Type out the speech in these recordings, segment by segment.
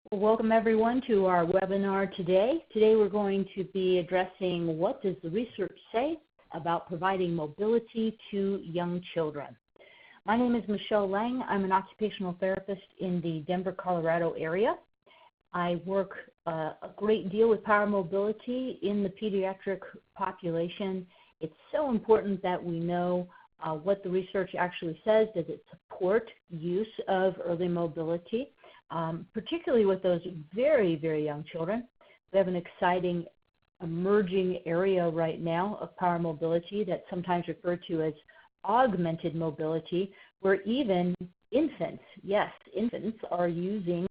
Well, welcome everyone to our webinar today. Today we're going to be addressing what does the research say about providing mobility to young children. My name is Michelle Lange. I'm an occupational therapist in the Denver, Colorado area. I work a great deal with power mobility in the pediatric population. It's so important that we know what the research actually says. Does it support use of early mobility? Particularly with those very, very young children. We have an exciting emerging area right now of power mobility that's sometimes referred to as augmented mobility, where even infants, yes, infants are using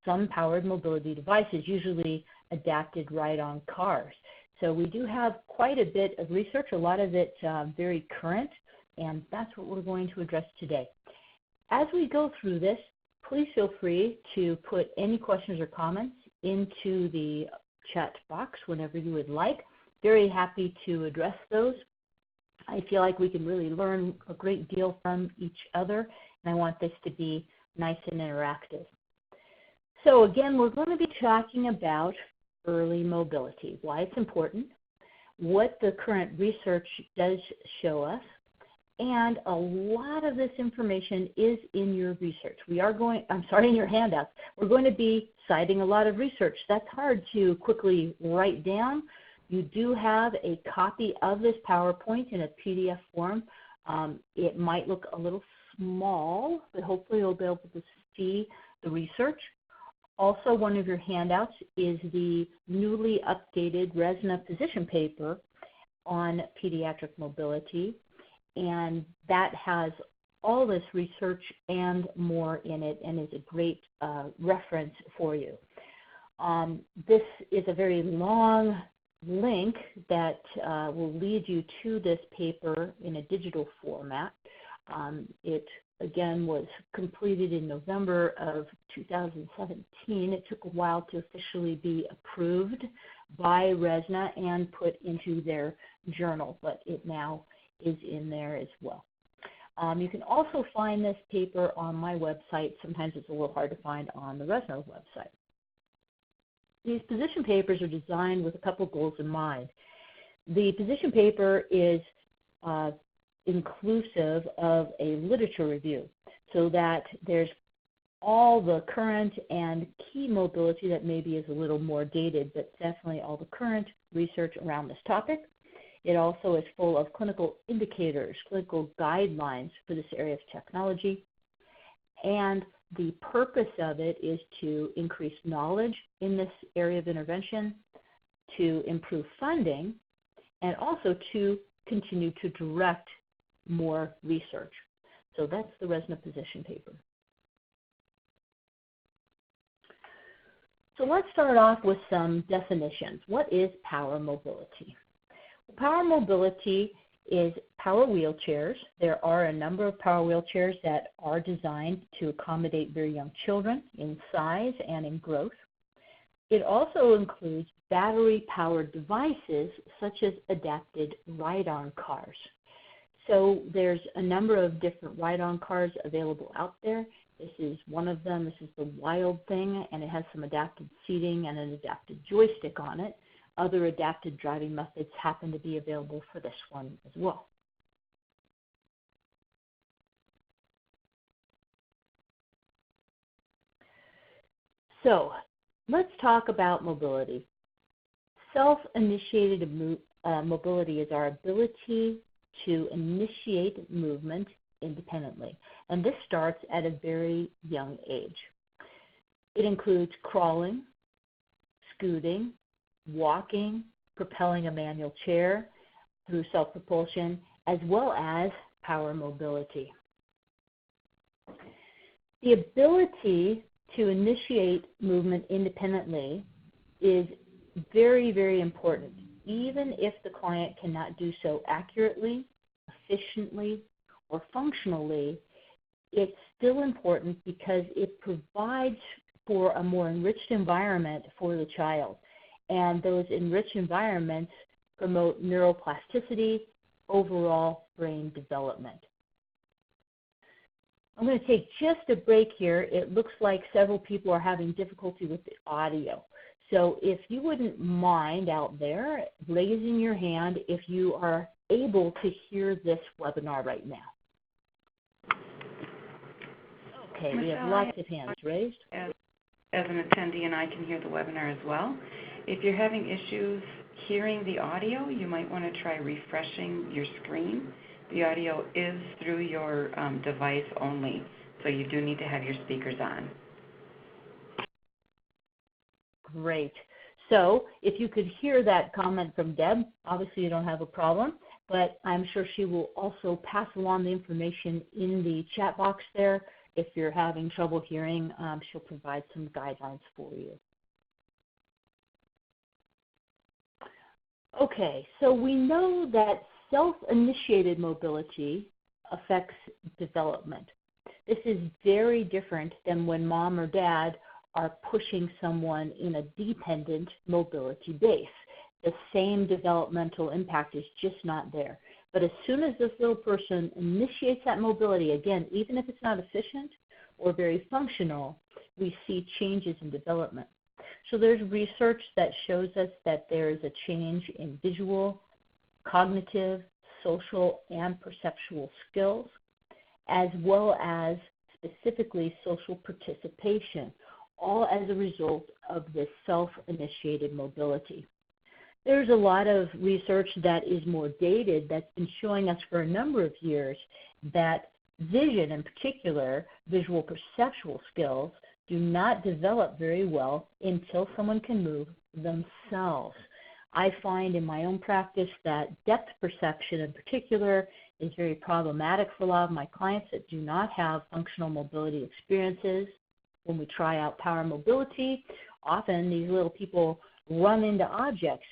some powered mobility devices, usually adapted ride-on cars. So we do have quite a bit of research, a lot of it very current, and that's what we're going to address today. As we go through this, please feel free to put any questions or comments into the chat box whenever you would like. Very happy to address those. I feel like we can really learn a great deal from each other, and I want this to be nice and interactive. So again, we're going to be talking about early mobility, why it's important, what the current research does show us, and a lot of this information is in your research. In your handouts. We're going to be citing a lot of research. That's hard to quickly write down. You do have a copy of this PowerPoint in a PDF form. It might look a little small, but hopefully you'll be able to see the research. Also, one of your handouts is the newly updated RESNA position paper on pediatric mobility. And that has all this research and more in it and is a great reference for you. This is a very long link that will lead you to this paper in a digital format. It, again, was completed in November of 2017. It took a while to officially be approved by RESNA and put into their journal, but it now is in there as well. You can also find this paper on my website. Sometimes it's a little hard to find on the RESNA website. These position papers are designed with a couple goals in mind. The position paper is inclusive of a literature review, so that there's all the current and key mobility that maybe is a little more dated, but definitely all the current research around this topic. It also is full of clinical indicators, clinical guidelines for this area of technology. And the purpose of it is to increase knowledge in this area of intervention, to improve funding, and also to continue to direct more research. So that's the RESNA position paper. So let's start off with some definitions. What is power mobility? Power mobility is power wheelchairs. There are a number of power wheelchairs that are designed to accommodate very young children in size and in growth. It also includes battery-powered devices such as adapted ride-on cars. So there's a number of different ride-on cars available out there. This is one of them. This is the Wild Thing, and it has some adapted seating and an adapted joystick on it. Other adapted driving methods happen to be available for this one as well. So let's talk about mobility. Self-initiated mobility is our ability to initiate movement independently, and this starts at a very young age. It includes crawling, scooting, walking, propelling a manual chair through self-propulsion, as well as power mobility. The ability to initiate movement independently is very, very important, even if the client cannot do so accurately, efficiently, or functionally. It's still important because it provides for a more enriched environment for the child. And those enriched environments promote neuroplasticity, overall brain development. I'm going to take just a break here. It looks like several people are having difficulty with the audio. So if you wouldn't mind out there raising your hand if you are able to hear this webinar right now. Okay, we have lots of hands raised. As an attendee, and I can hear the webinar as well. If you're having issues hearing the audio, you might want to try refreshing your screen. The audio is through your device only, so you do need to have your speakers on. Great. So if you could hear that comment from Deb, obviously you don't have a problem, but I'm sure she will also pass along the information in the chat box there. If you're having trouble hearing, she'll provide some guidelines for you. Okay, so we know that self-initiated mobility affects development. This is very different than when mom or dad are pushing someone in a dependent mobility base. The same developmental impact is just not there. But as soon as this little person initiates that mobility, again, even if it's not efficient or very functional, we see changes in development. So there's research that shows us that there is a change in visual, cognitive, social, and perceptual skills, as well as specifically social participation, all as a result of this self-initiated mobility. There's a lot of research that is more dated that's been showing us for a number of years that vision, in particular, visual perceptual skills, do not develop very well until someone can move themselves. I find in my own practice that depth perception in particular is very problematic for a lot of my clients that do not have functional mobility experiences. When we try out power mobility, often these little people run into objects.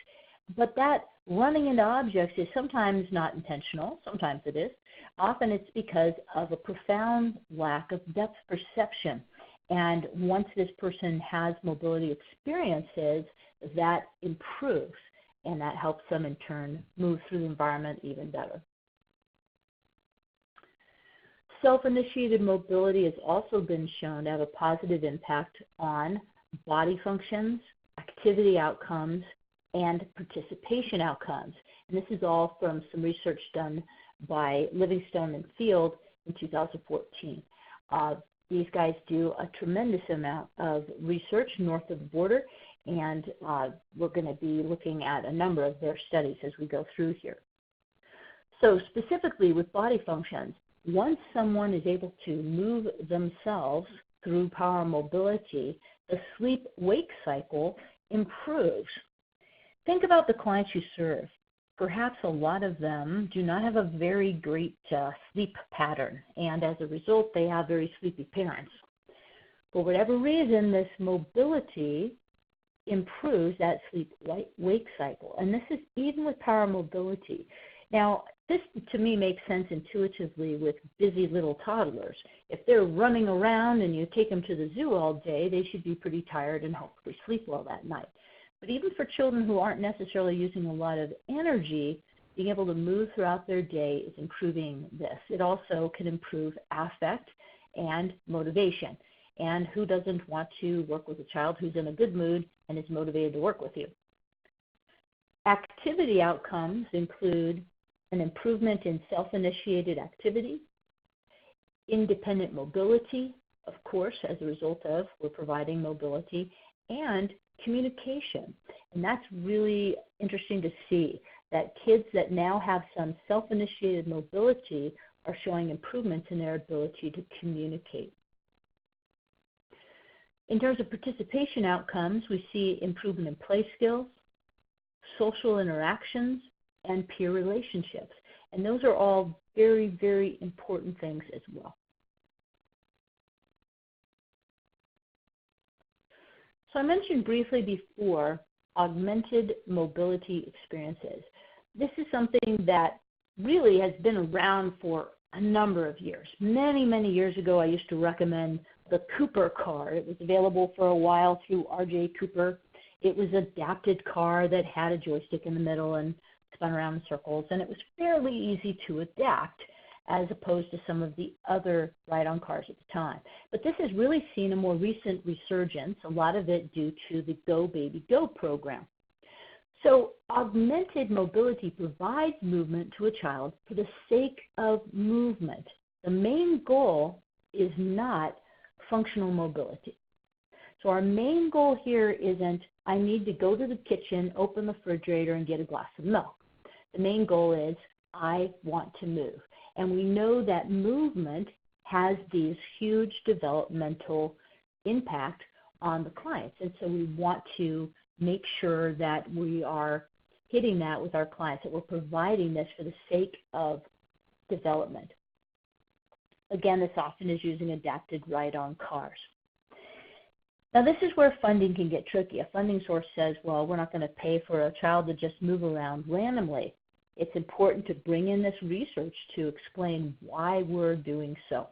But that running into objects is sometimes not intentional, sometimes it is. Often it's because of a profound lack of depth perception. And once this person has mobility experiences, that improves, and that helps them in turn move through the environment even better. Self-initiated mobility has also been shown to have a positive impact on body functions, activity outcomes, and participation outcomes. And this is all from some research done by Livingstone and Field in 2014. These guys do a tremendous amount of research north of the border, and we're going to be looking at a number of their studies as we go through here. So specifically with body functions, once someone is able to move themselves through power mobility, the sleep-wake cycle improves. Think about the clients you serve. Perhaps a lot of them do not have a very great sleep pattern, and as a result, they have very sleepy parents. For whatever reason, this mobility improves that sleep-wake cycle, and this is even with power mobility. Now, this to me makes sense intuitively with busy little toddlers. If they're running around and you take them to the zoo all day, they should be pretty tired and hopefully sleep well that night. But even for children who aren't necessarily using a lot of energy, being able to move throughout their day is improving this. It also can improve affect and motivation. And who doesn't want to work with a child who's in a good mood and is motivated to work with you? Activity outcomes include an improvement in self-initiated activity, independent mobility, of course, as a result of we're providing mobility, and communication. And that's really interesting to see that kids that now have some self-initiated mobility are showing improvements in their ability to communicate. In terms of participation outcomes, we see improvement in play skills, social interactions, and peer relationships. And those are all very, very important things as well. So I mentioned briefly before augmented mobility experiences. This is something that really has been around for a number of years. Many, many years ago, I used to recommend the Cooper car. It was available for a while through R.J. Cooper. It was an adapted car that had a joystick in the middle and spun around in circles, and it was fairly easy to adapt. as opposed to some of the other ride-on cars at the time. But this has really seen a more recent resurgence, a lot of it due to the Go Baby Go program. So augmented mobility provides movement to a child for the sake of movement. The main goal is not functional mobility. So our main goal here isn't, I need to go to the kitchen, open the refrigerator, and get a glass of milk. The main goal is, I want to move. And we know that movement has these huge developmental impact on the clients. And so we want to make sure that we are hitting that with our clients, that we're providing this for the sake of development. Again, this often is using adapted ride-on cars. Now, this is where funding can get tricky. A funding source says, well, we're not going to pay for a child to just move around randomly. It's important to bring in this research to explain why we're doing so.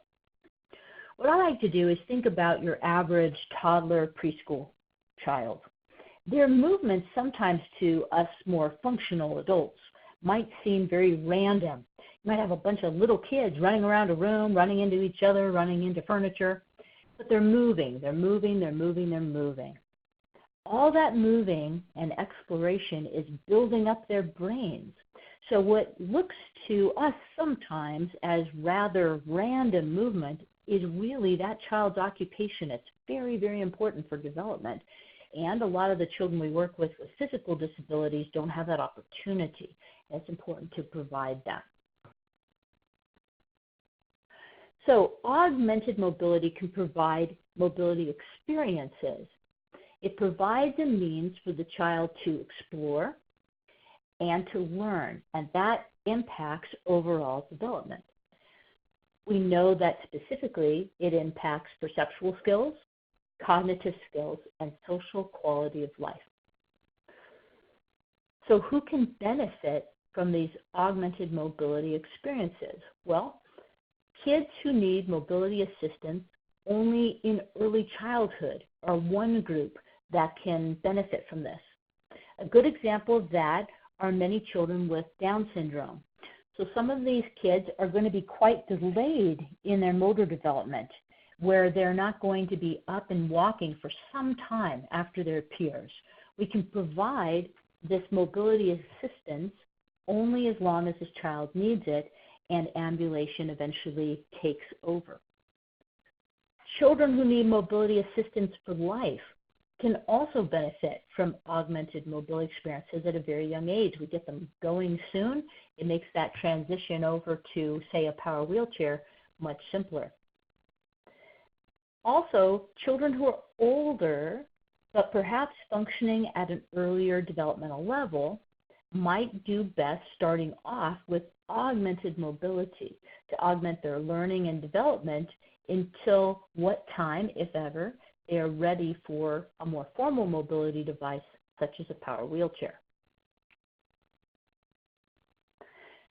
What I like to do is think about your average toddler preschool child. Their movements sometimes to us more functional adults might seem very random. You might have a bunch of little kids running around a room, running into each other, running into furniture, but they're moving, they're moving, they're moving, they're moving. All that moving and exploration is building up their brains. So what looks to us sometimes as rather random movement is really that child's occupation. It's very, very important for development. And a lot of the children we work with physical disabilities don't have that opportunity. It's important to provide that. So augmented mobility can provide mobility experiences. It provides a means for the child to explore and to learn, and that impacts overall development. We know that specifically it impacts perceptual skills, cognitive skills, and social quality of life. So who can benefit from these augmented mobility experiences? Well, kids who need mobility assistance only in early childhood are one group that can benefit from this. A good example of that are many children with Down syndrome. So some of these kids are going to be quite delayed in their motor development, where they're not going to be up and walking for some time after their peers. We can provide this mobility assistance only as long as this child needs it, and ambulation eventually takes over. Children who need mobility assistance for life can also benefit from augmented mobility experiences at a very young age. We get them going soon. It makes that transition over to, say, a power wheelchair much simpler. Also, children who are older but perhaps functioning at an earlier developmental level might do best starting off with augmented mobility to augment their learning and development until what time, if ever, they are ready for a more formal mobility device such as a power wheelchair.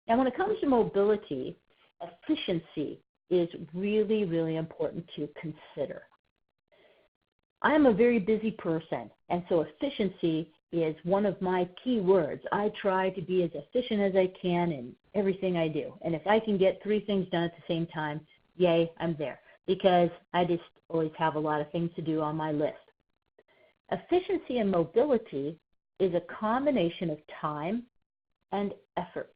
Now, when it comes to mobility, efficiency is really, really important to consider. I am a very busy person, and so efficiency is one of my key words. I try to be as efficient as I can in everything I do. And if I can get 3 things done at the same time, yay, I'm there, because I just always have a lot of things to do on my list. Efficiency and mobility is a combination of time and effort.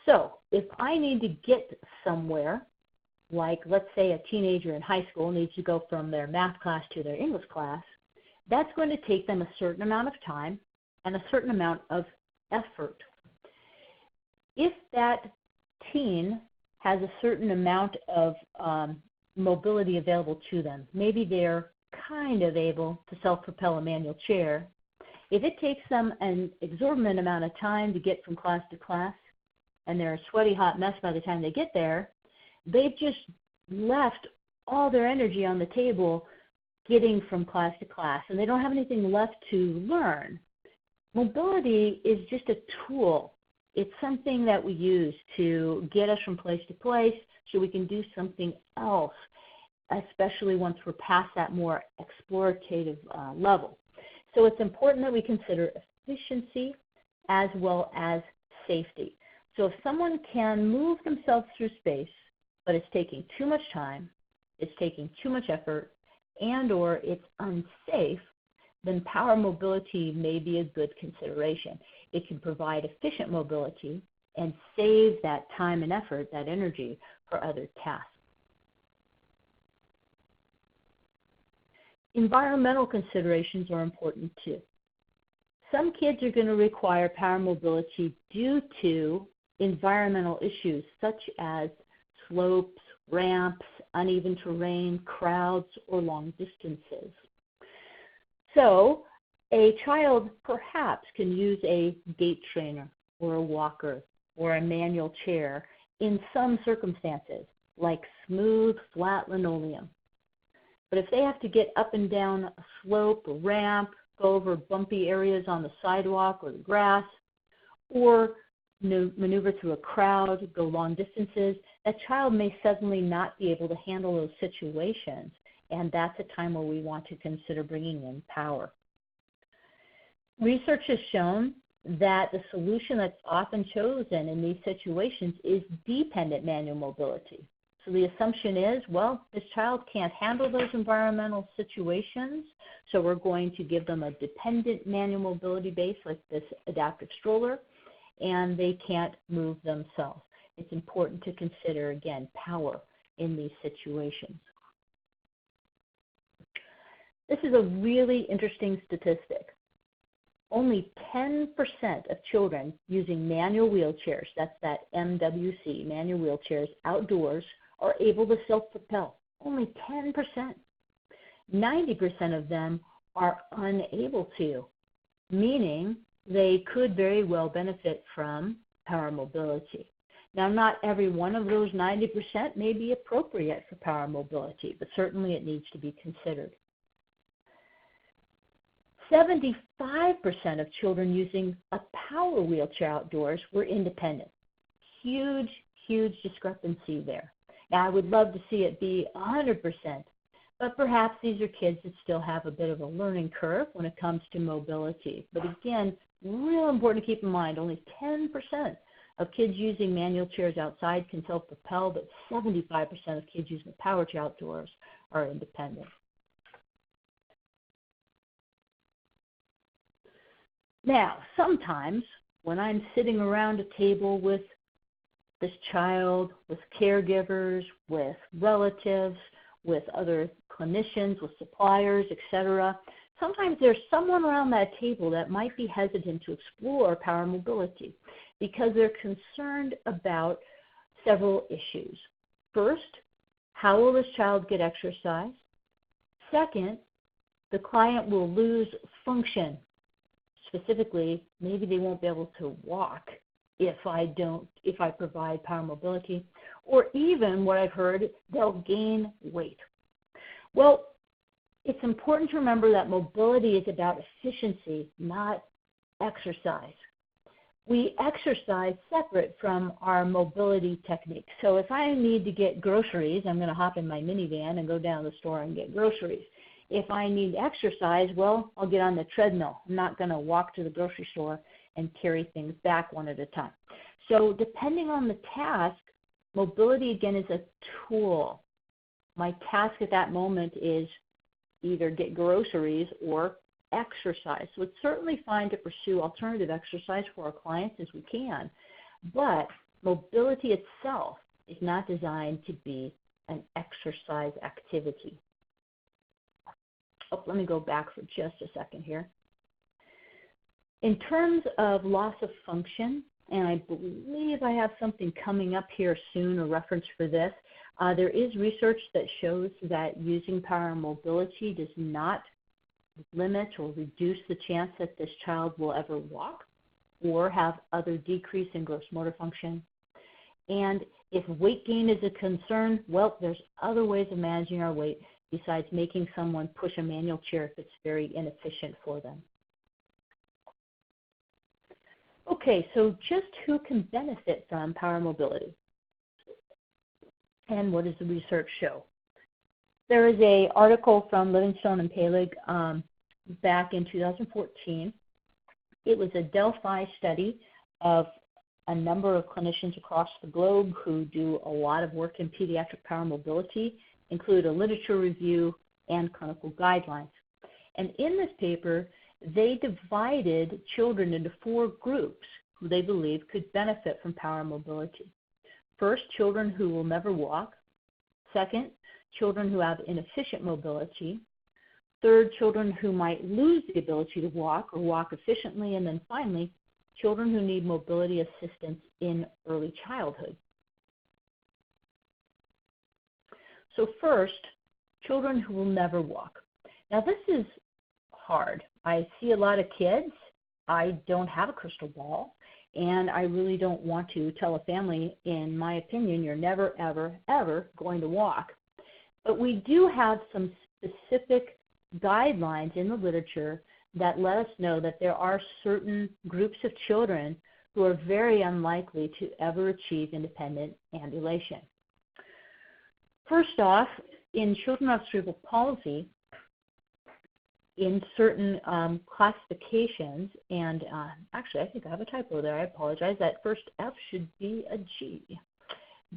So if I need to get somewhere, like let's say a teenager in high school needs to go from their math class to their English class, that's going to take them a certain amount of time and a certain amount of effort. If that teen has a certain amount of mobility available to them, maybe they're kind of able to self-propel a manual chair, if it takes them an exorbitant amount of time to get from class to class, and they're a sweaty hot mess by the time they get there, they've just left all their energy on the table getting from class to class, and they don't have anything left to learn. Mobility is just a tool. It's something that we use to get us from place to place so we can do something else, especially once we're past that more explorative level. So it's important that we consider efficiency as well as safety. So if someone can move themselves through space, but it's taking too much time, it's taking too much effort, and or it's unsafe, then power mobility may be a good consideration. It can provide efficient mobility and save that time and effort, that energy, for other tasks. Environmental considerations are important too. Some kids are going to require power mobility due to environmental issues such as slopes, ramps, uneven terrain, crowds, or long distances. So a child perhaps can use a gait trainer or a walker or a manual chair in some circumstances, like smooth, flat linoleum. But if they have to get up and down a slope, a ramp, go over bumpy areas on the sidewalk or the grass, or maneuver through a crowd, go long distances, that child may suddenly not be able to handle those situations, and that's a time where we want to consider bringing in power. Research has shown that the solution that's often chosen in these situations is dependent manual mobility. So the assumption is, well, this child can't handle those environmental situations, so we're going to give them a dependent manual mobility base like this adaptive stroller, and they can't move themselves. It's important to consider, again, power in these situations. This is a really interesting statistic. Only 10% of children using manual wheelchairs, that's that MWC, manual wheelchairs, outdoors, are able to self-propel. Only 10%. 90% of them are unable to, meaning they could very well benefit from power mobility. Now, not every one of those 90% may be appropriate for power mobility, but certainly it needs to be considered. 75% of children using a power wheelchair outdoors were independent. Huge, huge discrepancy there. Now, I would love to see it be 100%, but perhaps these are kids that still have a bit of a learning curve when it comes to mobility. But again, real important to keep in mind, only 10% of kids using manual chairs outside can self-propel, but 75% of kids using a power chair outdoors are independent. Now, sometimes when I'm sitting around a table with this child, with caregivers, with relatives, with other clinicians, with suppliers, etc., sometimes there's someone around that table that might be hesitant to explore power mobility because they're concerned about several issues. First, how will this child get exercise? Second, the client will lose function. Specifically, maybe they won't be able to walk if I provide power mobility, or even what I've heard, they'll gain weight. Well, it's important to remember that mobility is about efficiency, not exercise. We exercise separate from our mobility techniques. So if I need to get groceries, I'm going to hop in my minivan and go down to the store and get groceries. If I need exercise, well, I'll get on the treadmill. I'm not going to walk to the grocery store and carry things back one at a time. So depending on the task, mobility, again, is a tool. My task at that moment is either get groceries or exercise. So it's certainly fine to pursue alternative exercise for our clients as we can, but mobility itself is not designed to be an exercise activity. Oh, let me go back for just a second here. In terms of loss of function, and I believe I have something coming up here soon, a reference for this, there is research that shows that using power mobility does not limit or reduce the chance that this child will ever walk or have other decrease in gross motor function. And if weight gain is a concern, well, there's other ways of managing our weight besides making someone push a manual chair if it's very inefficient for them. Okay, so just who can benefit from power mobility? And what does the research show? There is an article from Livingstone and Palig back in 2014. It was a Delphi study of a number of clinicians across the globe who do a lot of work in pediatric power mobility, include a literature review and clinical guidelines. And in this paper, they divided children into 4 groups who they believe could benefit from power mobility. First, children who will never walk. Second, children who have inefficient mobility. Third, children who might lose the ability to walk or walk efficiently. And then finally, children who need mobility assistance in early childhood. So first, children who will never walk. Now this is hard. I see a lot of kids. I don't have a crystal ball, and I really don't want to tell a family, in my opinion, you're never, ever, ever going to walk. But we do have some specific guidelines in the literature that let us know that there are certain groups of children who are very unlikely to ever achieve independent ambulation. First off, in children with cerebral palsy, in certain classifications, and actually I think I have a typo there, I apologize, that first F should be a G.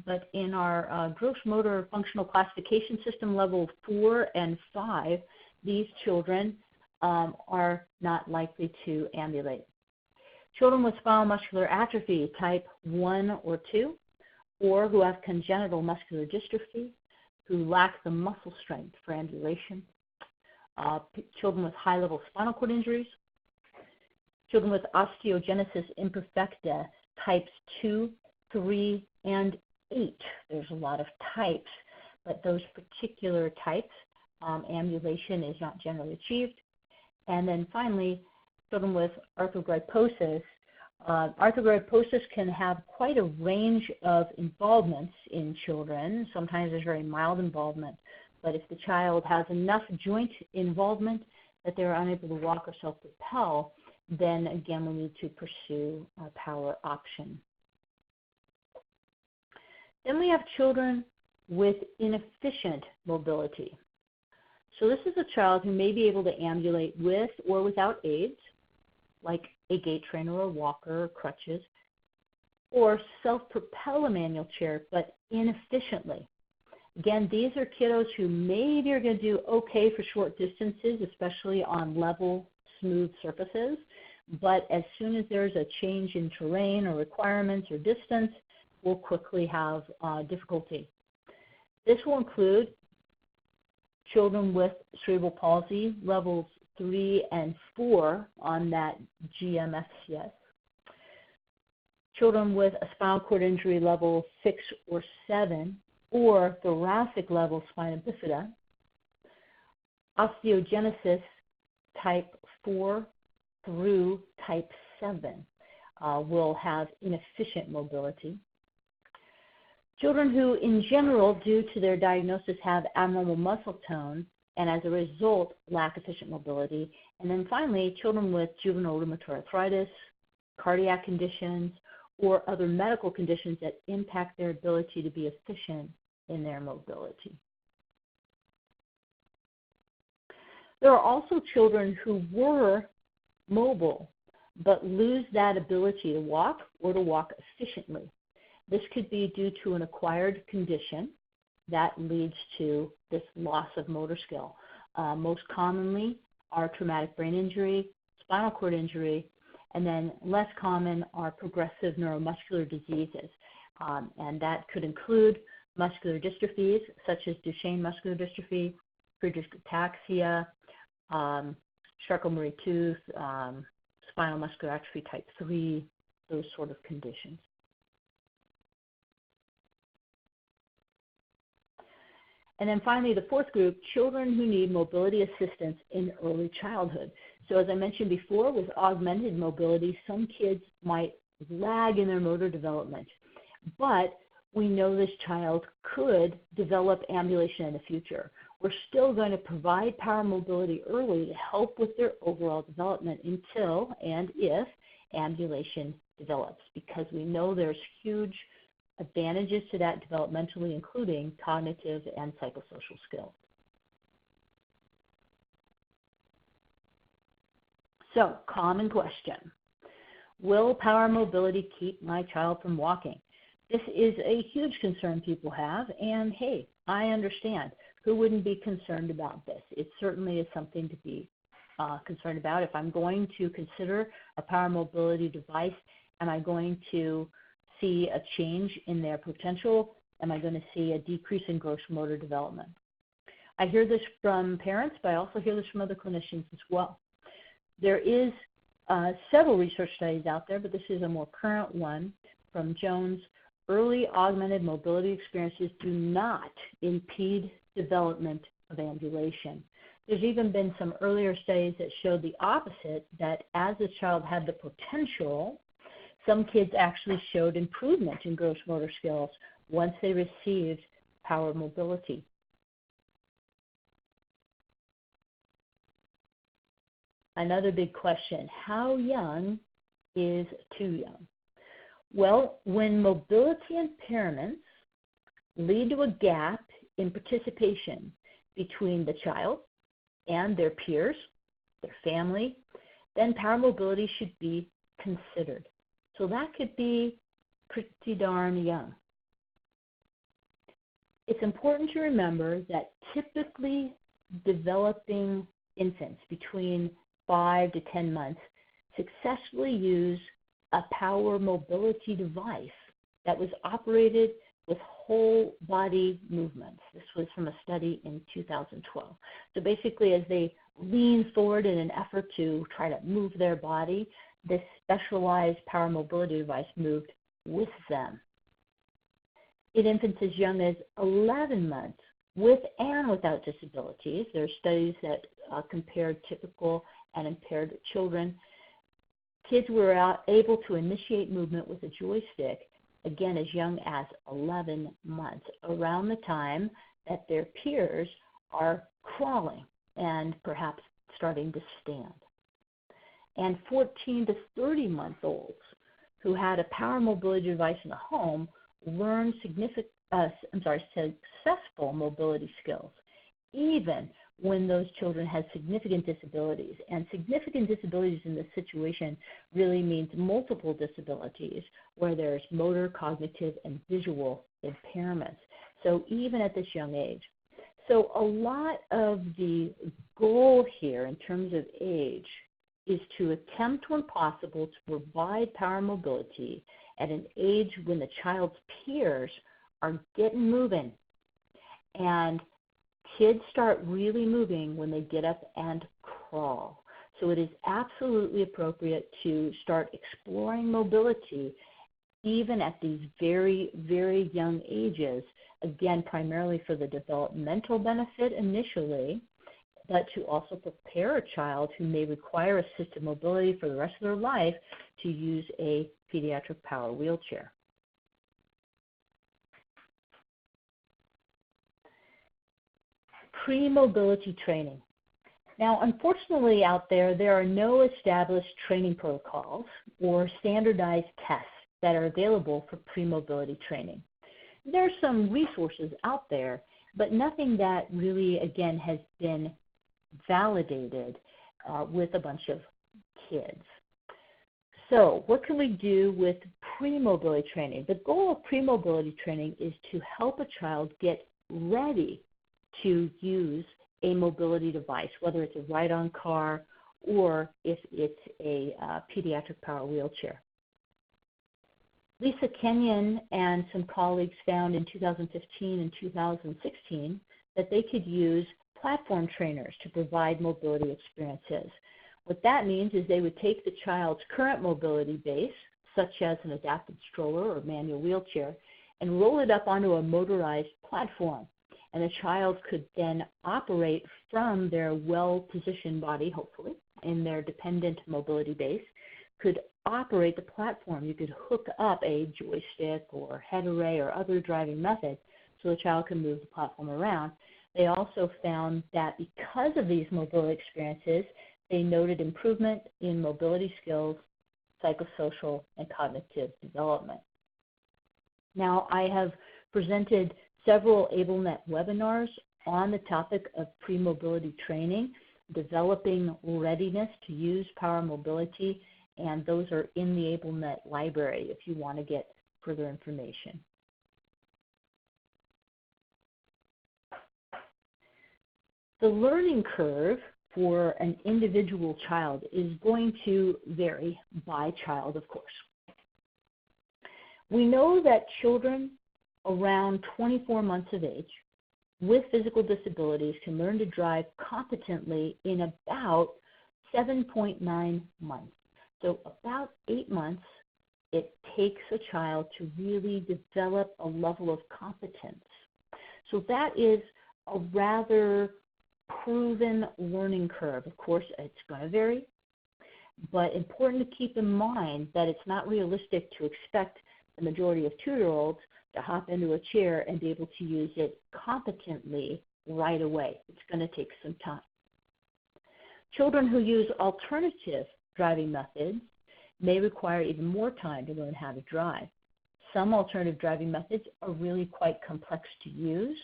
But in our gross motor functional classification system level 4 and 5, these children are not likely to ambulate. Children with spinal muscular atrophy type 1 or 2, or who have congenital muscular dystrophy, who lack the muscle strength for ambulation. Children with high-level spinal cord injuries. Children with osteogenesis imperfecta types 2, 3, and 8. There's a lot of types, but those particular types, ambulation is not generally achieved. And then finally, children with arthrogryposis. Arthrogryposis can have quite a range of involvements in children. Sometimes there's very mild involvement, but if the child has enough joint involvement that they're unable to walk or self-propel, then again we need to pursue a power option. Then we have children with inefficient mobility. So this is a child who may be able to ambulate with or without aids, like a gait trainer or walker or crutches, or self-propel a manual chair, but inefficiently. Again, these are kiddos who maybe are going to do okay for short distances, especially on level, smooth surfaces, but as soon as there's a change in terrain or requirements or distance, will quickly have difficulty. This will include children with cerebral palsy, levels 3 and 4 on that GMFCS. Children with a spinal cord injury level 6 or 7, or thoracic level spina bifida. Osteogenesis type 4 through type 7 will have inefficient mobility. Children who, in general, due to their diagnosis, have abnormal muscle tone and as a result lack efficient mobility. And then finally, children with juvenile rheumatoid arthritis, cardiac conditions, or other medical conditions that impact their ability to be efficient in their mobility. There are also children who were mobile but lose that ability to walk or to walk efficiently. This could be due to an acquired condition that leads to this loss of motor skill. Most commonly are traumatic brain injury, spinal cord injury, and then less common are progressive neuromuscular diseases. And that could include muscular dystrophies such as Duchenne muscular dystrophy, Friedreich's ataxia, Charcot-Marie-Tooth, spinal muscular atrophy type 3, those sort of conditions. And then finally, the fourth group, children who need mobility assistance in early childhood. So as I mentioned before, with augmented mobility, some kids might lag in their motor development, but we know this child could develop ambulation in the future. We're still going to provide power mobility early to help with their overall development until and if ambulation develops, because we know there's huge advantages to that developmentally, including cognitive and psychosocial skills. So, common question. Will power mobility keep my child from walking? This is a huge concern people have, and hey, I understand. Who wouldn't be concerned about this? It certainly is something to be concerned about. If I'm going to consider a power mobility device, am I going to see a change in their potential? Am I going to see a decrease in gross motor development? I hear this from parents, but I also hear this from other clinicians as well. There is several research studies out there, but this is a more current one from Jones. Early augmented mobility experiences do not impede development of ambulation. There's even been some earlier studies that showed the opposite, that as the child had the potential, some kids actually showed improvement in gross motor skills once they received power mobility. Another big question, how young is too young? Well, when mobility impairments lead to a gap in participation between the child and their peers, their family, then power mobility should be considered. So that could be pretty darn young. It's important to remember that typically developing infants between 5 to 10 months successfully use a power mobility device that was operated with whole body movements. This was from a study in 2012. So basically, as they lean forward in an effort to try to move their body, this specialized power mobility device moved with them. In infants as young as 11 months, with and without disabilities, there are studies that compared typical and impaired children. Kids were able to initiate movement with a joystick, again, as young as 11 months, around the time that their peers are crawling and perhaps starting to stand. And 14 to 30-month-olds who had a power mobility device in the home learned successful mobility skills, even when those children had significant disabilities. And significant disabilities in this situation really means multiple disabilities where there's motor, cognitive, and visual impairments. So even at this young age. So a lot of the goal here in terms of age is to attempt when possible to provide power mobility at an age when the child's peers are getting moving. And kids start really moving when they get up and crawl. So it is absolutely appropriate to start exploring mobility even at these very, very young ages, again, primarily for the developmental benefit initially, but to also prepare a child who may require assisted mobility for the rest of their life to use a pediatric power wheelchair. Pre-mobility training. Now, unfortunately out there are no established training protocols or standardized tests that are available for pre-mobility training. There are some resources out there, but nothing that really, again, has been validated with a bunch of kids. So what can we do with pre-mobility training? The goal of pre-mobility training is to help a child get ready to use a mobility device, whether it's a ride-on car or if it's a pediatric power wheelchair. Lisa Kenyon and some colleagues found in 2015 and 2016 that they could use platform trainers to provide mobility experiences. What that means is they would take the child's current mobility base, such as an adapted stroller or manual wheelchair, and roll it up onto a motorized platform. And the child could then operate from their well-positioned body, hopefully, in their dependent mobility base, could operate the platform. You could hook up a joystick or head array or other driving method so the child can move the platform around. They also found that because of these mobility experiences, they noted improvement in mobility skills, psychosocial, and cognitive development. Now, I have presented several AbleNet webinars on the topic of pre-mobility training, developing readiness to use power mobility, and those are in the AbleNet library if you want to get further information. The learning curve for an individual child is going to vary by child, of course. We know that children around 24 months of age with physical disabilities can learn to drive competently in about 7.9 months. So about 8 months it takes a child to really develop a level of competence. So that is a rather proven learning curve. Of course, it's going to vary, but important to keep in mind that it's not realistic to expect the majority of 2-year-olds to hop into a chair and be able to use it competently right away. It's going to take some time. Children who use alternative driving methods may require even more time to learn how to drive. Some alternative driving methods are really quite complex to use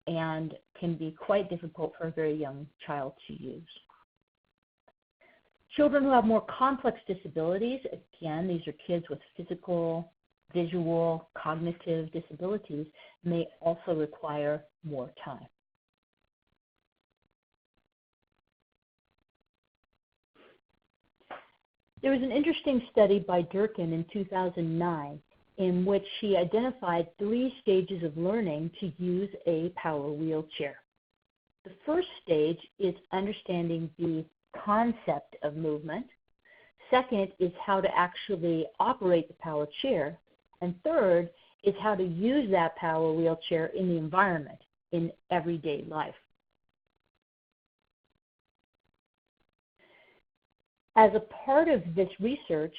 and can be quite difficult for a very young child to use. Children who have more complex disabilities, again, these are kids with physical, visual, cognitive disabilities, may also require more time. There was an interesting study by Durkin in 2009 in which she identified 3 stages of learning to use a power wheelchair. The first stage is understanding the concept of movement. Second is how to actually operate the power chair. And third is how to use that power wheelchair in the environment, in everyday life. As a part of this research,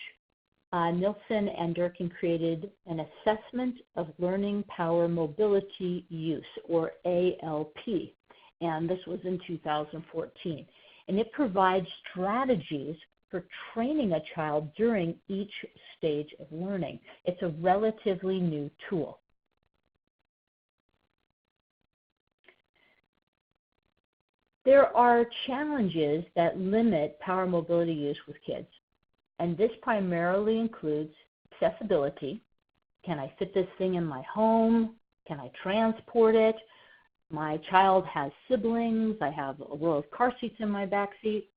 Nilsson and Durkin created an assessment of learning power mobility use, or ALP, and this was in 2014. And it provides strategies for training a child during each stage of learning. It's a relatively new tool. There are challenges that limit power mobility use with kids, and this primarily includes accessibility. Can I fit this thing in my home? Can I transport it? My child has siblings. I have a row of car seats in my back seat.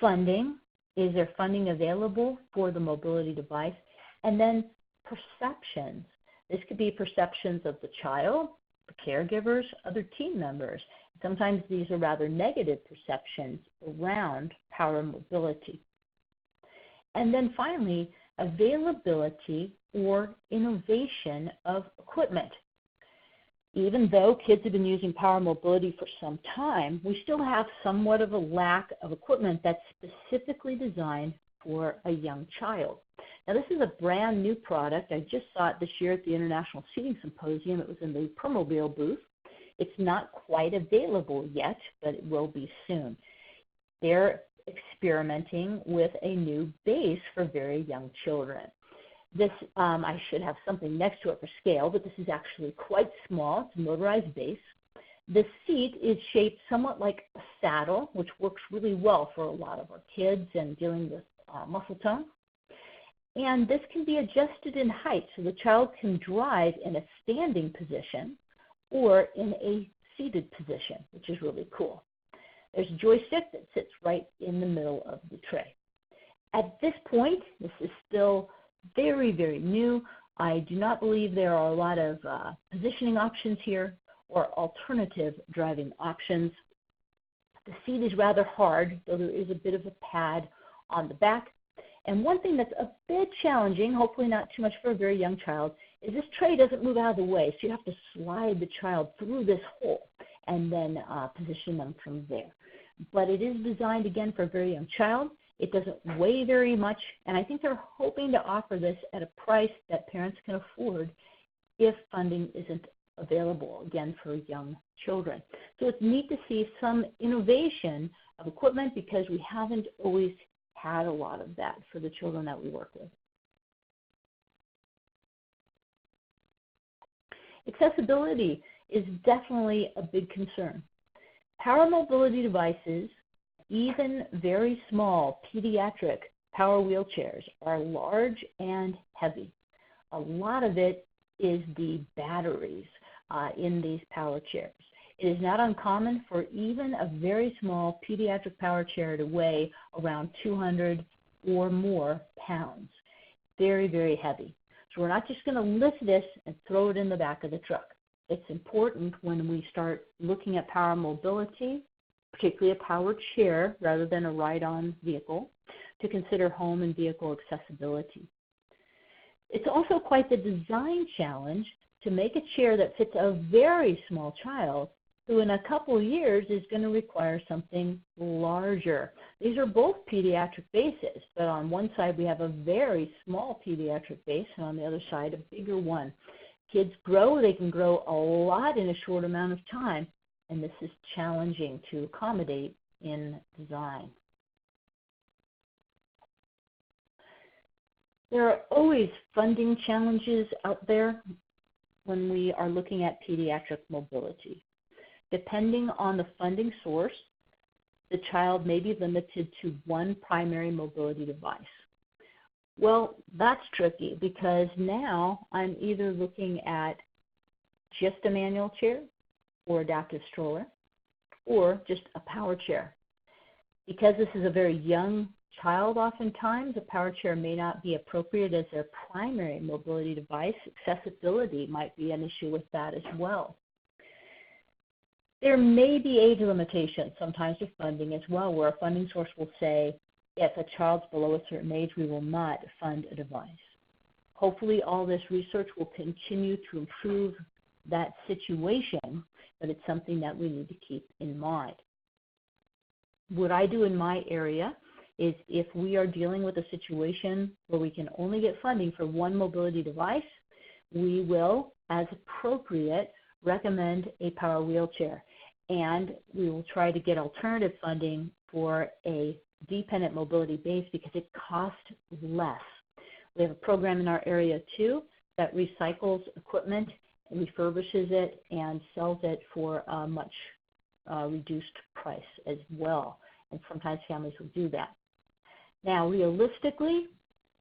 Funding. Is there funding available for the mobility device? And then perceptions. This could be perceptions of the child, the caregivers, other team members. Sometimes these are rather negative perceptions around power mobility. And then finally, availability or innovation of equipment. Even though kids have been using power mobility for some time, we still have somewhat of a lack of equipment that's specifically designed for a young child. Now, this is a brand new product. I just saw it this year at the International Seating Symposium. It was in the Premobility booth. It's not quite available yet, but it will be soon. They're experimenting with a new base for very young children. This, I should have something next to it for scale, but this is actually quite small. It's a motorized base. The seat is shaped somewhat like a saddle, which works really well for a lot of our kids and dealing with muscle tone. And this can be adjusted in height, so the child can drive in a standing position or in a seated position, which is really cool. There's a joystick that sits right in the middle of the tray. At this point, this is still very, very new. I do not believe there are a lot of positioning options here or alternative driving options. The seat is rather hard, though there is a bit of a pad on the back. And one thing that's a bit challenging, hopefully not too much for a very young child, is this tray doesn't move out of the way, so you have to slide the child through this hole and then position them from there. But it is designed, again, for a very young child. It doesn't weigh very much, and I think they're hoping to offer this at a price that parents can afford if funding isn't available, again, for young children. So it's neat to see some innovation of equipment because we haven't always had a lot of that for the children that we work with. Accessibility is definitely a big concern. Power mobility devices, even very small pediatric power wheelchairs are large and heavy. A lot of it is the batteries in these power chairs. It is not uncommon for even a very small pediatric power chair to weigh around 200 or more pounds. Very, very heavy. So we're not just going to lift this and throw it in the back of the truck. It's important when we start looking at power mobility, particularly a power chair rather than a ride-on vehicle, to consider home and vehicle accessibility. It's also quite the design challenge to make a chair that fits a very small child who in a couple of years is going to require something larger. These are both pediatric bases, but on one side we have a very small pediatric base and on the other side a bigger one. Kids grow, they can grow a lot in a short amount of time, and this is challenging to accommodate in design. There are always funding challenges out there when we are looking at pediatric mobility. Depending on the funding source, the child may be limited to one primary mobility device. Well, that's tricky because now I'm either looking at just a manual chair or adaptive stroller or just a power chair. Because this is a very young child, oftentimes a power chair may not be appropriate as their primary mobility device. Accessibility might be an issue with that as well. There may be age limitations sometimes with funding as well, where a funding source will say, if a child's below a certain age, we will not fund a device. Hopefully all this research will continue to improve that situation, but it's something that we need to keep in mind. What I do in my area is if we are dealing with a situation where we can only get funding for one mobility device, we will, as appropriate, recommend a power wheelchair. And we will try to get alternative funding for a dependent mobility base because it costs less. We have a program in our area too that recycles equipment, refurbishes it, and sells it for a much reduced price as well. And sometimes families will do that. Now, realistically,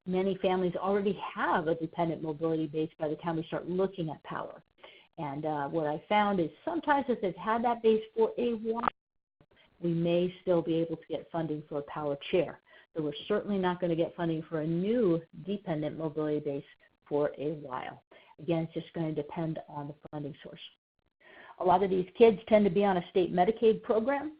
many families already have a dependent mobility base by the time we start looking at power. And what I found is sometimes if they've had that base for a while, we may still be able to get funding for a power chair. So we're certainly not going to get funding for a new dependent mobility base for a while. Again, it's just going to depend on the funding source. A lot of these kids tend to be on a state Medicaid program.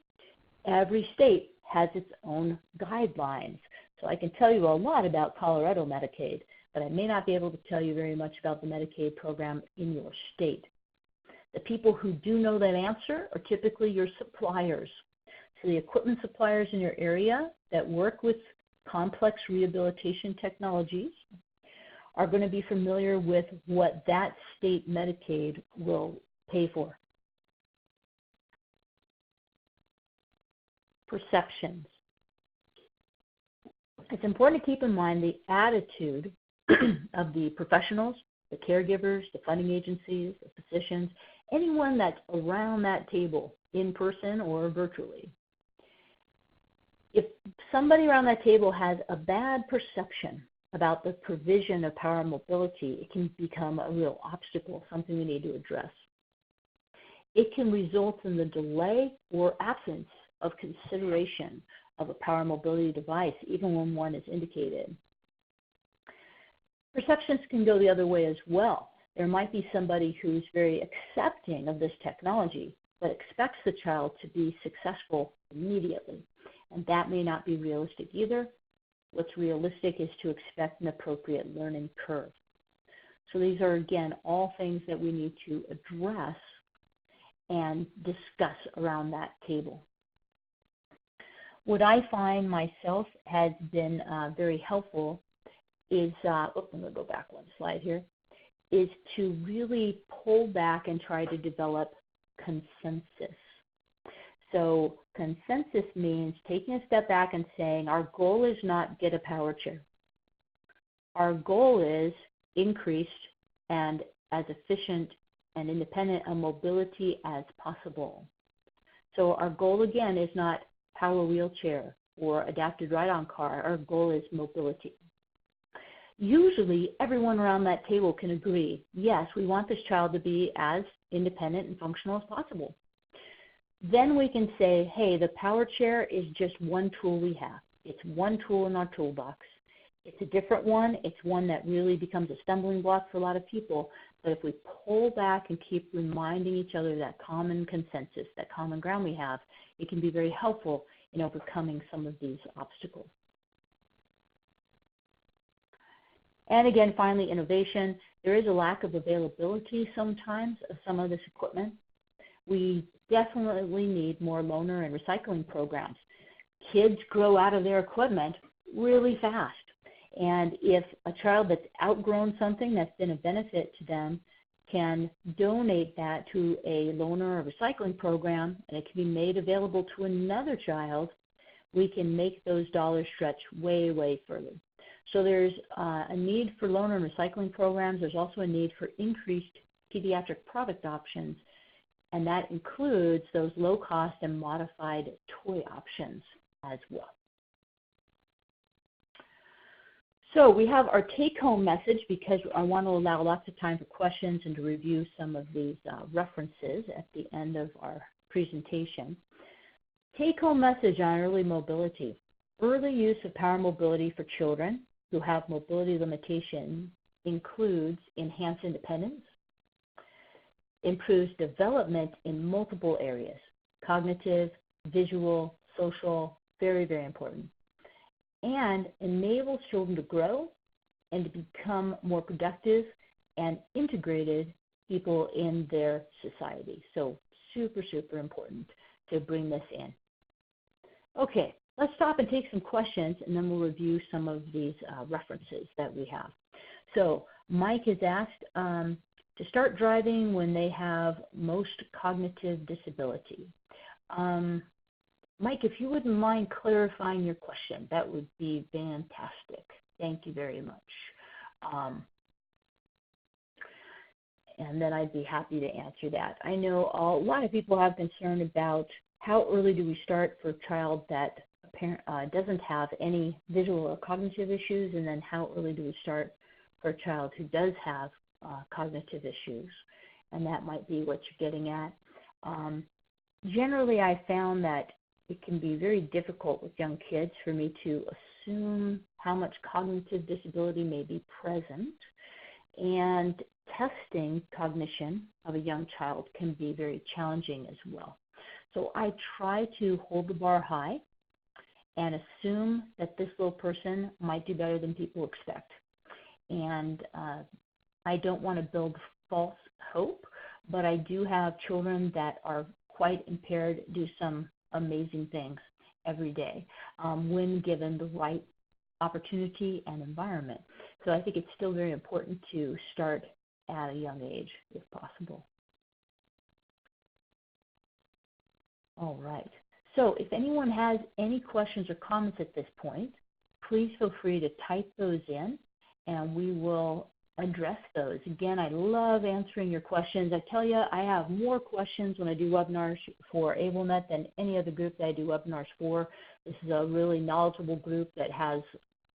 Every state has its own guidelines. So I can tell you a lot about Colorado Medicaid, but I may not be able to tell you very much about the Medicaid program in your state. The people who do know that answer are typically your suppliers. So the equipment suppliers in your area that work with complex rehabilitation technologies are going to be familiar with what that state Medicaid will pay for. Perceptions. It's important to keep in mind the attitude of the professionals, the caregivers, the funding agencies, the physicians, anyone that's around that table in person or virtually. If somebody around that table has a bad perception about the provision of power and mobility, it can become a real obstacle, something we need to address. It can result in the delay or absence of consideration of a power and mobility device, even when one is indicated. Perceptions can go the other way as well. There might be somebody who's very accepting of this technology, but expects the child to be successful immediately. And that may not be realistic either. What's realistic is to expect an appropriate learning curve. So these are, again, all things that we need to address and discuss around that table. What I find myself has been very helpful is, I'm going to go back one slide here, is to really pull back and try to develop consensus. So consensus means taking a step back and saying our goal is not get a power chair. Our goal is increased and as efficient and independent a mobility as possible. So our goal again is not power wheelchair or adapted ride-on car. Our goal is mobility. Usually, everyone around that table can agree, yes, we want this child to be as independent and functional as possible. Then we can say, hey, the power chair is just one tool we have. It's one tool in our toolbox. It's a different one. It's one that really becomes a stumbling block for a lot of people. But if we pull back and keep reminding each other that common consensus, that common ground we have, it can be very helpful in overcoming some of these obstacles. And again, finally, innovation. There is a lack of availability sometimes of some of this equipment. We definitely need more loaner and recycling programs. Kids grow out of their equipment really fast. And if a child that's outgrown something that's been a benefit to them can donate that to a loaner or recycling program, and it can be made available to another child, we can make those dollars stretch way, way further. So there's a need for loaner and recycling programs. There's also a need for increased pediatric product options, and that includes those low-cost and modified toy options as well. So we have our take-home message, because I want to allow lots of time for questions and to review some of these references at the end of our presentation. Take-home message on early mobility. Early use of power mobility for children who have mobility limitations includes enhanced independence, improves development in multiple areas, cognitive, visual, social, very, very important, and enables children to grow and to become more productive and integrated people in their society. So super, super important to bring this in. Okay, let's stop and take some questions, and then we'll review some of these references that we have. So Mike has asked to start driving when they have most cognitive disability. Mike, if you wouldn't mind clarifying your question, that would be fantastic. Thank you very much. And then I'd be happy to answer that. I know a lot of people have concern about how early do we start for a child that doesn't have any visual or cognitive issues, and then how early do we start for a child who does have cognitive issues, and that might be what you're getting at. Generally, I found that it can be very difficult with young kids for me to assume how much cognitive disability may be present, and testing cognition of a young child can be very challenging as well. So I try to hold the bar high and assume that this little person might do better than people expect. And I don't want to build false hope, but I do have children that are quite impaired do some amazing things every day when given the right opportunity and environment. So I think it's still very important to start at a young age if possible. All right. So if anyone has any questions or comments at this point, please feel free to type those in and we will address those. Again, I love answering your questions. I tell you, I have more questions when I do webinars for AbleNet than any other group that I do webinars for. This is a really knowledgeable group that has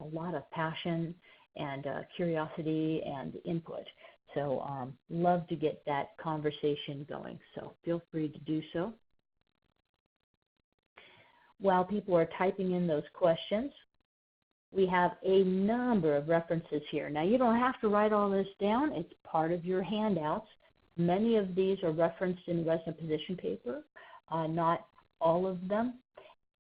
a lot of passion and curiosity and input. So love to get that conversation going. So feel free to do so. While people are typing in those questions, we have a number of references here. Now, you don't have to write all this down. It's part of your handouts. Many of these are referenced in the resident position paper, not all of them.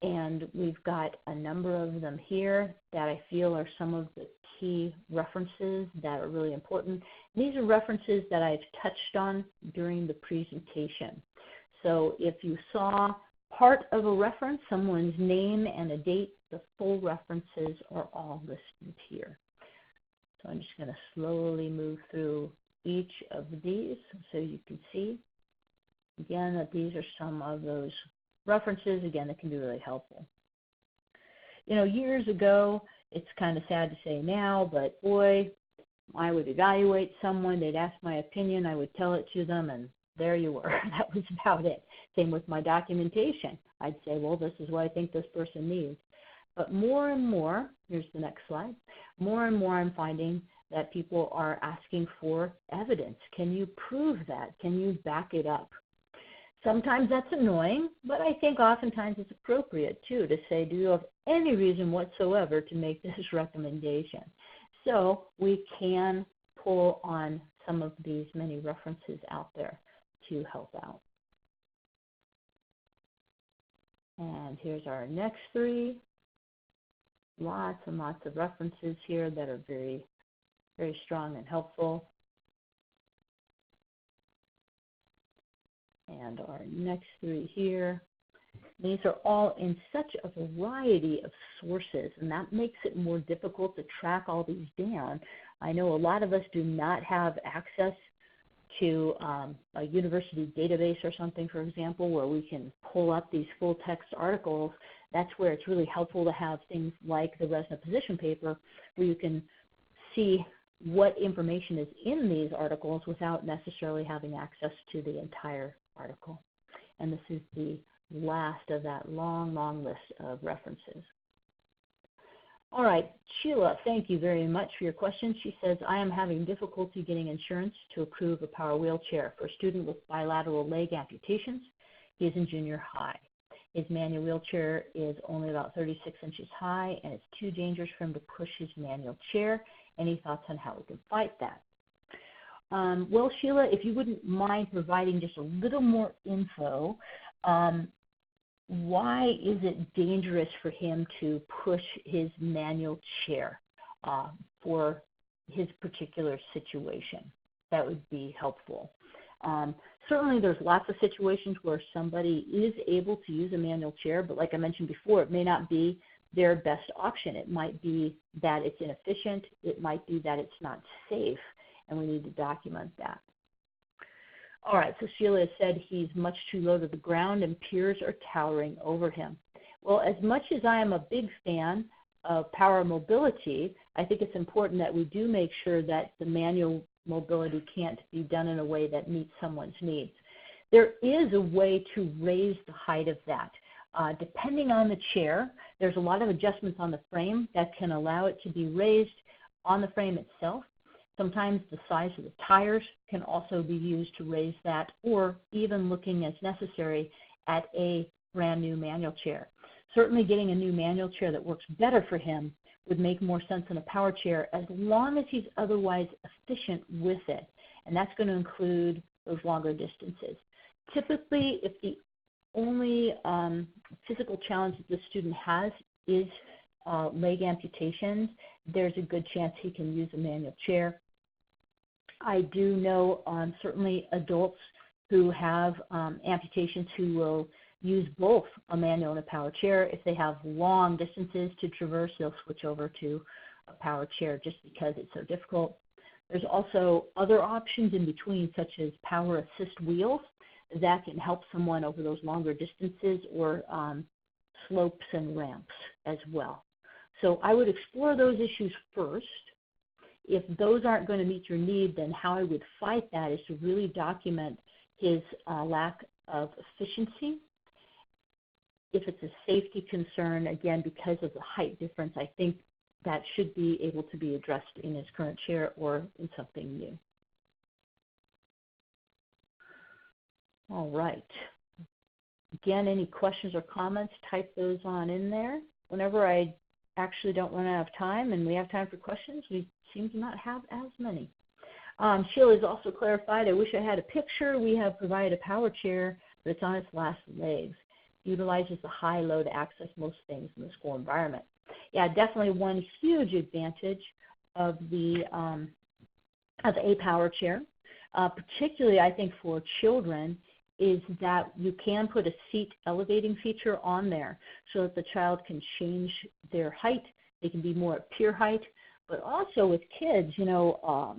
And we've got a number of them here that I feel are some of the key references that are really important. These are references that I've touched on during the presentation. So if you saw part of a reference, someone's name and a date, the full references are all listed here. So I'm just going to slowly move through each of these so you can see, again, that these are some of those references, again, that can be really helpful. You know, years ago, it's kind of sad to say now, but boy, I would evaluate someone, they'd ask my opinion, I would tell it to them, and there you were. That was about it. Same with my documentation. I'd say, well, this is what I think this person needs. But more and more, here's the next slide, more and more I'm finding that people are asking for evidence. Can you prove that? Can you back it up? Sometimes that's annoying, but I think oftentimes it's appropriate too to say, do you have any reason whatsoever to make this recommendation? So we can pull on some of these many references out there to help out. And here's our next three. Lots and lots of references here that are very, very strong and helpful. And our next three here. These are all in such a variety of sources, and that makes it more difficult to track all these down. I know a lot of us do not have access to a university database or something, for example, where we can pull up these full text articles. That's where it's really helpful to have things like the Resna position paper, where you can see what information is in these articles without necessarily having access to the entire article. And this is the last of that long, long list of references. All right, Sheila, thank you very much for your question. She says, I am having difficulty getting insurance to approve a power wheelchair for a student with bilateral leg amputations. He is in junior high. His manual wheelchair is only about 36 inches high, and it's too dangerous for him to push his manual chair. Any thoughts on how we can fight that? Well, Sheila, if you wouldn't mind providing just a little more info, why is it dangerous for him to push his manual chair for his particular situation? That would be helpful. Certainly there's lots of situations where somebody is able to use a manual chair, but like I mentioned before, it may not be their best option. It might be that it's inefficient. It might be that it's not safe, and we need to document that. All right, so Sheila has said he's much too low to the ground and peers are towering over him. Well, as much as I am a big fan of power mobility, I think it's important that we do make sure that the manual mobility can't be done in a way that meets someone's needs. There is a way to raise the height of that. Depending on the chair, there's a lot of adjustments on the frame that can allow it to be raised on the frame itself. Sometimes the size of the tires can also be used to raise that, or even looking as necessary at a brand new manual chair. Certainly getting a new manual chair that works better for him would make more sense than a power chair as long as he's otherwise efficient with it. And that's going to include those longer distances. Typically, if the only physical challenge that the student has is leg amputations, there's a good chance he can use a manual chair. I do know certainly adults who have amputations who will use both a manual and a power chair. If they have long distances to traverse, they'll switch over to a power chair just because it's so difficult. There's also other options in between, such as power assist wheels that can help someone over those longer distances, or slopes and ramps as well. So I would explore those issues first. If those aren't going to meet your need, then how I would fight that is to really document his lack of efficiency. If it's a safety concern, again, because of the height difference, I think that should be able to be addressed in his current chair or in something new. All right. Again, any questions or comments, type those on in there. Whenever I actually don't run out of time and we have time for questions, we seem to not have as many. Sheila has also clarified, I wish I had a picture. We have provided a power chair, but it's on its last legs. Utilizes the high low to access most things in the school environment. Yeah, definitely one huge advantage of the a power chair, particularly I think for children, is that you can put a seat elevating feature on there so that the child can change their height. They can be more at peer height. But also with kids, you know,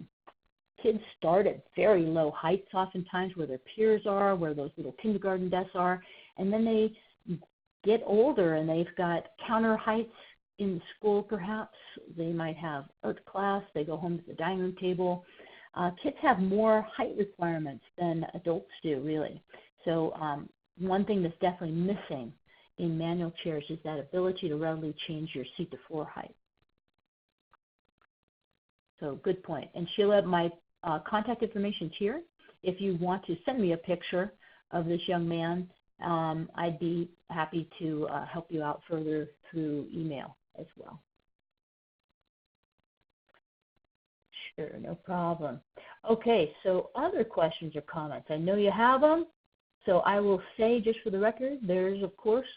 kids start at very low heights oftentimes where their peers are, where those little kindergarten desks are, and then they get older and they've got counter heights in school perhaps. They might have art class, they go home to the dining room table. Kids have more height requirements than adults do, really. So one thing that's definitely missing in manual chairs is that ability to readily change your seat to floor height. So good point. And Sheila, my contact information is here. If you want to send me a picture of this young man, I'd be happy to help you out further through email as well. Sure, no problem. Okay, so other questions or comments. I know you have them, so I will say just for the record, there's, of course,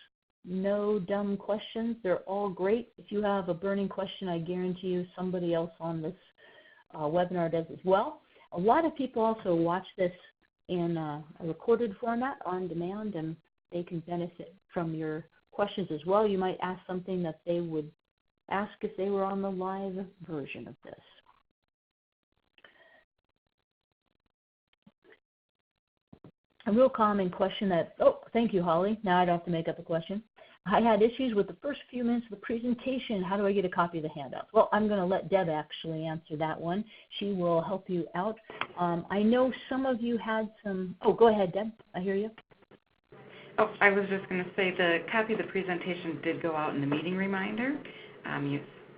no dumb questions. They're all great. If you have a burning question, I guarantee you somebody else on this webinar does as well. A lot of people also watch this in a recorded format on demand, and they can benefit from your questions as well. You might ask something that they would ask if they were on the live version of this. A real common question that, oh, thank you, Holly. Now I don't have to make up a question. I had issues with the first few minutes of the presentation. How do I get a copy of the handouts? Well, I'm going to let Deb actually answer that one. She will help you out. I know some of you had some, oh, go ahead, Deb. I hear you. Oh, I was just going to say the copy of the presentation did go out in the meeting reminder.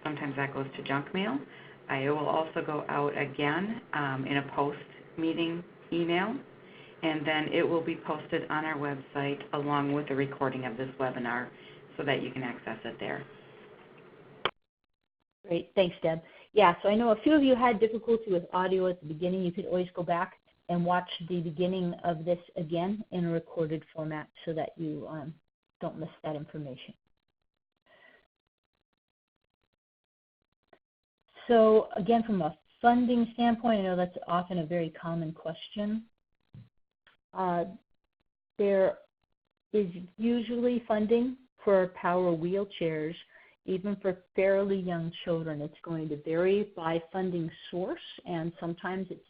Sometimes that goes to junk mail. It will also go out again in a post-meeting email, and then it will be posted on our website along with the recording of this webinar so that you can access it there. Great. Thanks, Deb. Yeah, so I know a few of you had difficulty with audio at the beginning. You could always go back and watch the beginning of this again in a recorded format so that you don't miss that information. So again, from a funding standpoint, I know that's often a very common question. There is usually funding for power wheelchairs, even for fairly young children. It's going to vary by funding source, and sometimes it's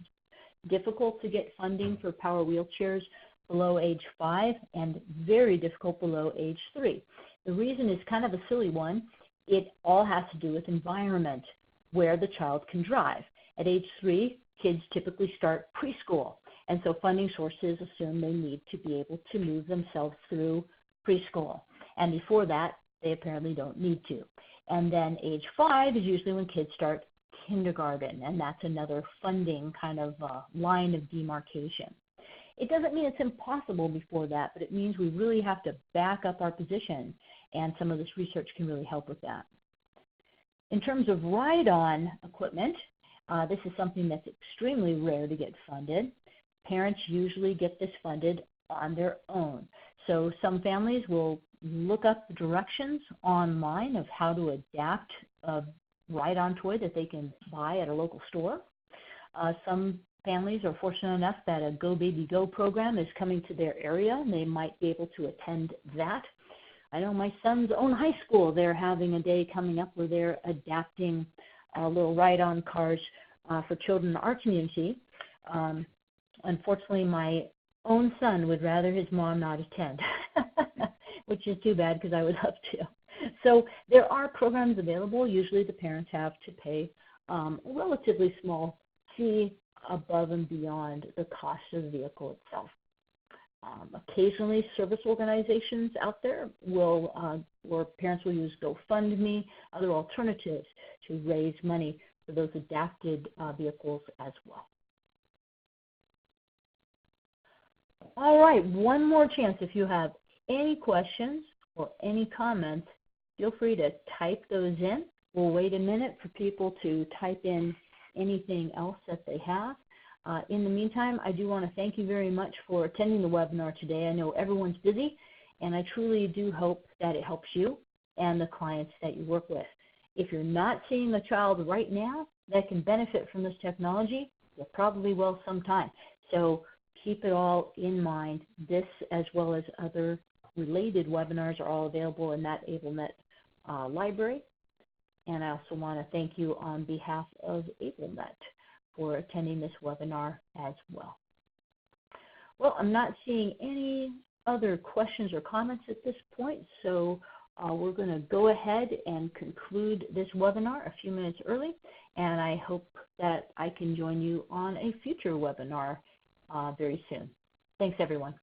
difficult to get funding for power wheelchairs below age 5 and very difficult below age 3. The reason is kind of a silly one. It all has to do with environment, where the child can drive. At age 3, kids typically start preschool. And so funding sources assume they need to be able to move themselves through preschool. And before that, they apparently don't need to. And then age 5 is usually when kids start kindergarten, and that's another funding kind of line of demarcation. It doesn't mean it's impossible before that, but it means we really have to back up our position, and some of this research can really help with that. In terms of ride-on equipment, this is something that's extremely rare to get funded. Parents usually get this funded on their own. So some families will look up directions online of how to adapt a ride-on toy that they can buy at a local store. Some families are fortunate enough that a Go Baby Go program is coming to their area, and they might be able to attend that. I know my son's own high school, they're having a day coming up where they're adapting little ride-on cars for children in our community. Unfortunately, my own son would rather his mom not attend, which is too bad because I would love to. So there are programs available. Usually the parents have to pay a relatively small fee above and beyond the cost of the vehicle itself. Occasionally service organizations out there will, where parents will use GoFundMe, other alternatives to raise money for those adapted vehicles as well. All right, one more chance. If you have any questions or any comments, feel free to type those in. We'll wait a minute for people to type in anything else that they have. In the meantime, I do want to thank you very much for attending the webinar today. I know everyone's busy, and I truly do hope that it helps you and the clients that you work with. If you're not seeing a child right now that can benefit from this technology, you probably will sometime. So keep it all in mind. This, as well as other related webinars, are all available in that AbleNet library. And I also want to thank you on behalf of AbleNet for attending this webinar as well. Well, I'm not seeing any other questions or comments at this point, so we're going to go ahead and conclude this webinar a few minutes early, and I hope that I can join you on a future webinar very soon. Thanks, everyone.